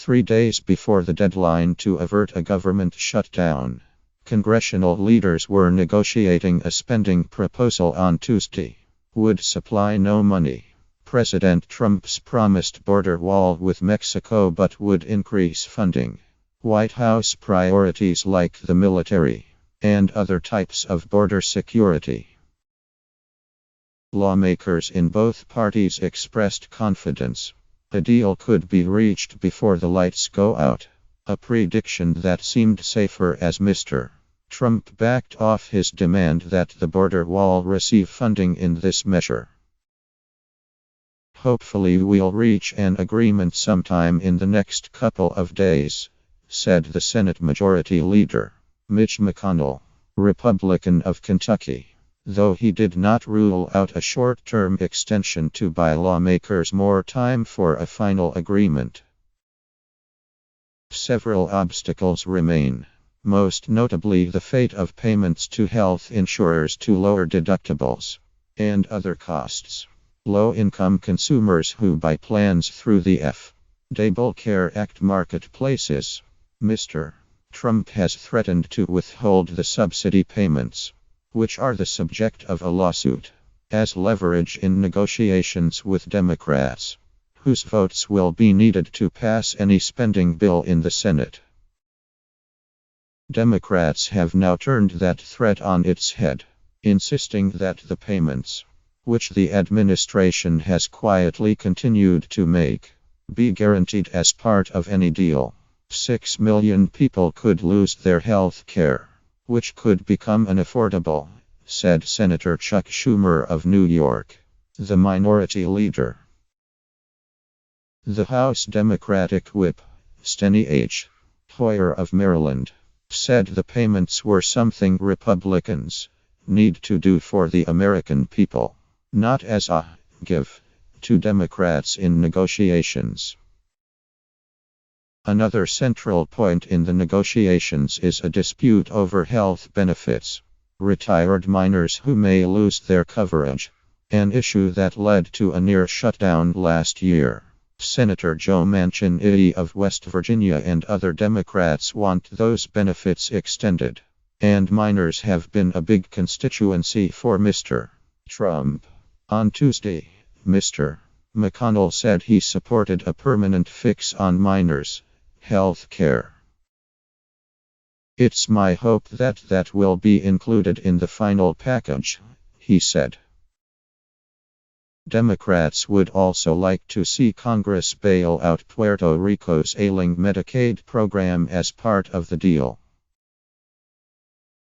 3 days before the deadline to avert a government shutdown. Congressional leaders were negotiating a spending proposal on Tuesday. Would supply no money. President Trump's promised border wall with Mexico but would increase funding. White House priorities like the military and other types of border security. Lawmakers in both parties expressed confidence. A deal could be reached before the lights go out. A prediction that seemed safer as Mr. Trump backed off his demand that the border wall receive funding in this measure. Hopefully we'll reach an agreement sometime in the next couple of days, said the Senate Majority Leader, Mitch McConnell, Republican of Kentucky, though he did not rule out a short-term extension to buy lawmakers more time for a final agreement. Several obstacles remain, most notably the fate of payments to health insurers to lower deductibles and other costs. Low-income consumers who buy plans through the Affordable Care Act marketplaces. Mr. Trump has threatened to withhold the subsidy payments, which are the subject of a lawsuit, as leverage in negotiations with Democrats, whose votes will be needed to pass any spending bill in the Senate. Democrats have now turned that threat on its head, insisting that the payments, which the administration has quietly continued to make, be guaranteed as part of any deal. 6 million people could lose their health care, which could become unaffordable, said Senator Chuck Schumer of New York, the minority leader. The House Democratic Whip, Steny H. Hoyer of Maryland, said the payments were something Republicans need to do for the American people, not as a give to Democrats in negotiations. Another central point in the negotiations is a dispute over health benefits. Retired miners who may lose their coverage, an issue that led to a near shutdown last year. Senator Joe Manchin of West Virginia and other Democrats want those benefits extended, and miners have been a big constituency for Mr. Trump. On Tuesday, Mr. McConnell said he supported a permanent fix on miners' health care. It's my hope that will be included in the final package, he said. Democrats would also like to see Congress bail out Puerto Rico's ailing Medicaid program as part of the deal.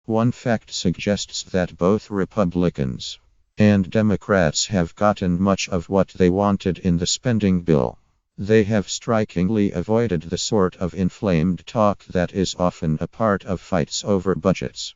One fact suggests that both Republicans and Democrats have gotten much of what they wanted in the spending bill. They have strikingly avoided the sort of inflamed talk that is often a part of fights over budgets.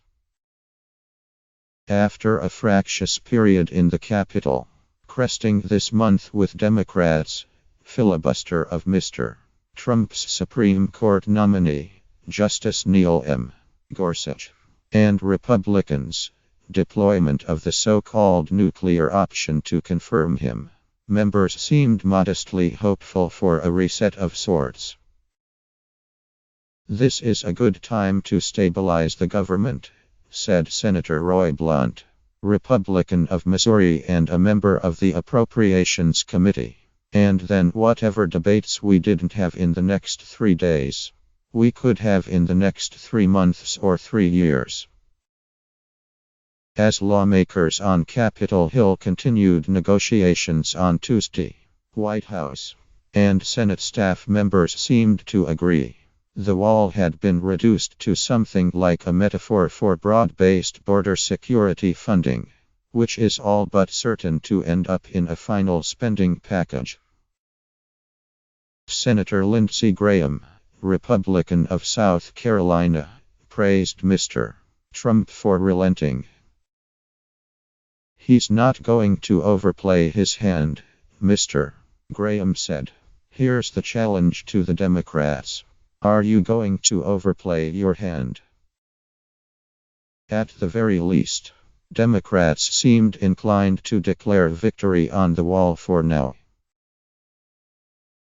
After a fractious period in the Capitol, cresting this month with Democrats, filibuster of Mr. Trump's Supreme Court nominee, Justice Neil M. Gorsuch, and Republicans, deployment of the so-called nuclear option to confirm him. Members seemed modestly hopeful for a reset of sorts. This is a good time to stabilize the government, said Senator Roy Blunt, Republican of Missouri and a member of the Appropriations Committee. And then whatever debates we didn't have in the next 3 days, we could have in the next 3 months or 3 years. As lawmakers on Capitol Hill continued negotiations on Tuesday, White House and Senate staff members seemed to agree. The wall had been reduced to something like a metaphor for broad-based border security funding, which is all but certain to end up in a final spending package. Senator Lindsey Graham, Republican of South Carolina, praised Mr. Trump for relenting. He's not going to overplay his hand, Mr. Graham said. Here's the challenge to the Democrats. Are you going to overplay your hand? At the very least, Democrats seemed inclined to declare victory on the wall for now.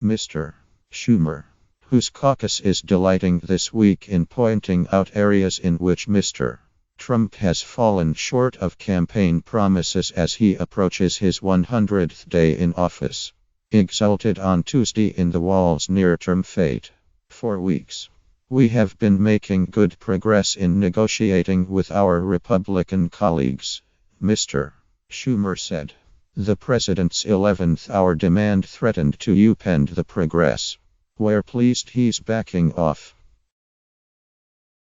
Mr. Schumer, whose caucus is delighting this week in pointing out areas in which Mr. Trump has fallen short of campaign promises as he approaches his 100th day in office. Exulted on Tuesday in the wall's near-term fate. For weeks, we have been making good progress in negotiating with our Republican colleagues, Mr. Schumer said. The president's 11th hour demand threatened to upend the progress. We're pleased he's backing off.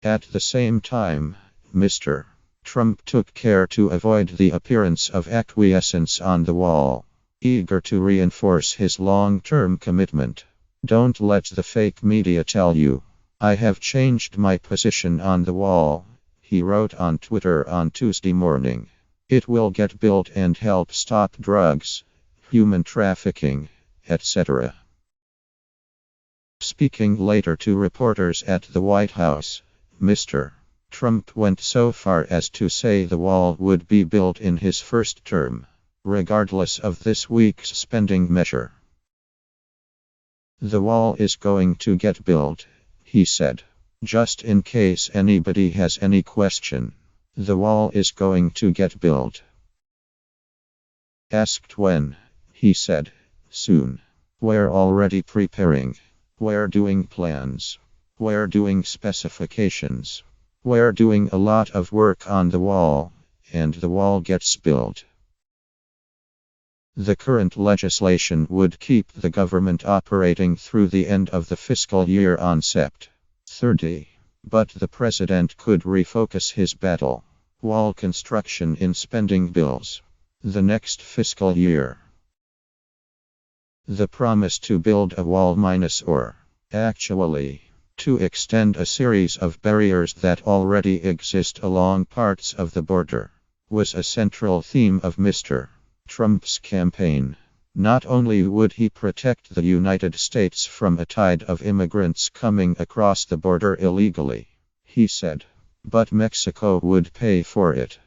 At the same time, Mr. Trump took care to avoid the appearance of acquiescence on the wall, eager to reinforce his long-term commitment. Don't let the fake media tell you I have changed my position on the wall, he wrote on Twitter on Tuesday morning. It will get built and help stop drugs, human trafficking, etc. Speaking later to reporters at the White House, Mr. Trump went so far as to say the wall would be built in his first term, regardless of this week's spending measure. The wall is going to get built, he said. Just in case anybody has any question, the wall is going to get built. Asked when, he said, soon. We're already preparing. We're doing plans. We're doing specifications. We're doing a lot of work on the wall, and the wall gets built. The current legislation would keep the government operating through the end of the fiscal year on Sept. 30. But the president could refocus his battle wall construction in spending bills the next fiscal year. The promise to build a wall or, actually, to extend a series of barriers that already exist along parts of the border, was a central theme of Mr. Trump's campaign. Not only would he protect the United States from a tide of immigrants coming across the border illegally, he said, but Mexico would pay for it.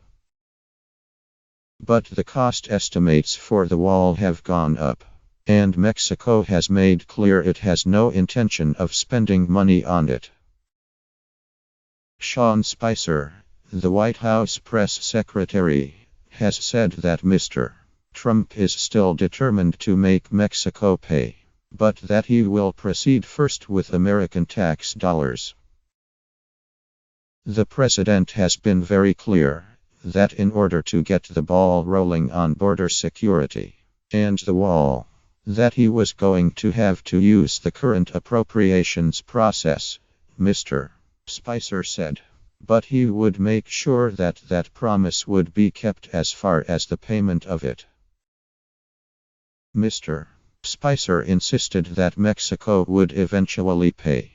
But the cost estimates for the wall have gone up, and Mexico has made clear it has no intention of spending money on it. Sean Spicer, the White House press secretary, has said that Mr. Trump is still determined to make Mexico pay, but that he will proceed first with American tax dollars. The president has been very clear that in order to get the ball rolling on border security and the wall, that he was going to have to use the current appropriations process, Mr. Spicer said. But he would make sure that that promise would be kept as far as the payment of it. Mr. Spicer insisted that Mexico would eventually pay.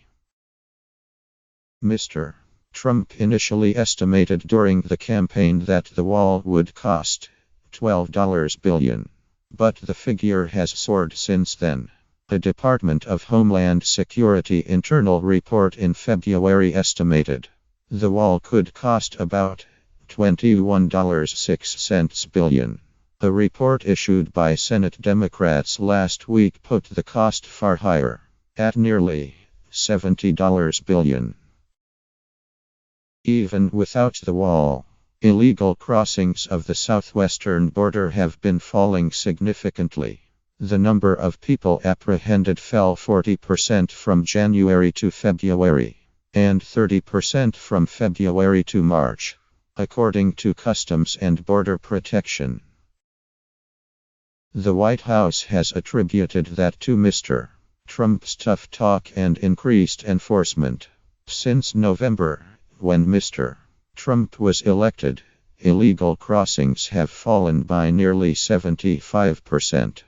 Mr. Trump initially estimated during the campaign that the wall would cost $12 billion. But the figure has soared since then. A Department of Homeland Security internal report in February estimated the wall could cost about $21.06 billion. A report issued by Senate Democrats last week put the cost far higher, at nearly $70 billion. Even without the wall, illegal crossings of the southwestern border have been falling significantly. The number of people apprehended fell 40% from January to February, and 30% from February to March, according to Customs and Border Protection. The White House has attributed that to Mr. Trump's tough talk and increased enforcement. Since November, when Mr. Trump was elected, illegal crossings have fallen by nearly 75%.